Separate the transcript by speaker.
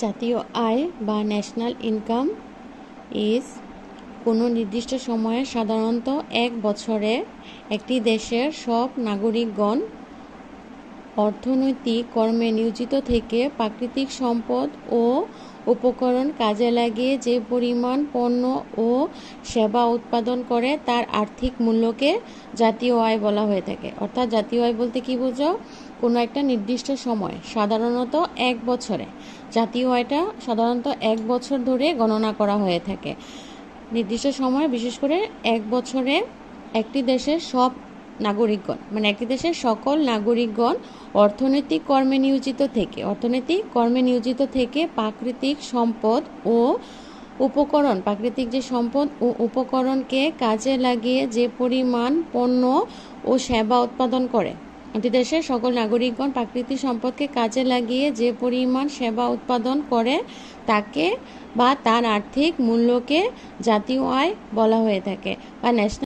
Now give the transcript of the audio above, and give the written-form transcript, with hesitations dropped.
Speaker 1: জাতীয় আয় বা ন্যাশনাল ইনকাম ইজ কোনো নির্দিষ্ট সময়ে সাধারণত এক বছরে একটি দেশের সব নাগরিকগণ অর্থনৈতিক কর্মে নিয়োজিত থেকে প্রাকৃতিক সম্পদ ও উপকরণ কাজে লাগিয়ে যে পরিমাণ পণ্য ও সেবা উৎপাদন করে তার আর্থিক মূল্যকে জাতীয় আয় বলা হয়ে থাকে। অর্থাৎ জাতীয় আয় বলতে কি বোঝো? কোনো একটা নির্দিষ্ট সময়, সাধারণত এক বছরে, জাতীয় আয়টা সাধারণত এক বছর ধরে গণনা করা হয়ে থাকে। নির্দিষ্ট সময়, বিশেষ করে এক বছরে একটি দেশের সব নাগরিকগণ, মানে একটি দেশের সকল নাগরিকগণ অর্থনৈতিক কর্মে নিয়োজিত থেকে প্রাকৃতিক সম্পদ ও উপকরণ, প্রাকৃতিক যে সম্পদ ও উপকরণকে কাজে লাগিয়ে যে পরিমাণ পণ্য ও সেবা উৎপাদন করে। একটি দেশের সকল নাগরিকগণ প্রাকৃতিক সম্পদকে কাজে লাগিয়ে যে পরিমাণ সেবা উৎপাদন করে তাকে বা তার আর্থিক মূল্যকে জাতীয় আয় বলা হয়ে থাকে বা ন্যাশনাল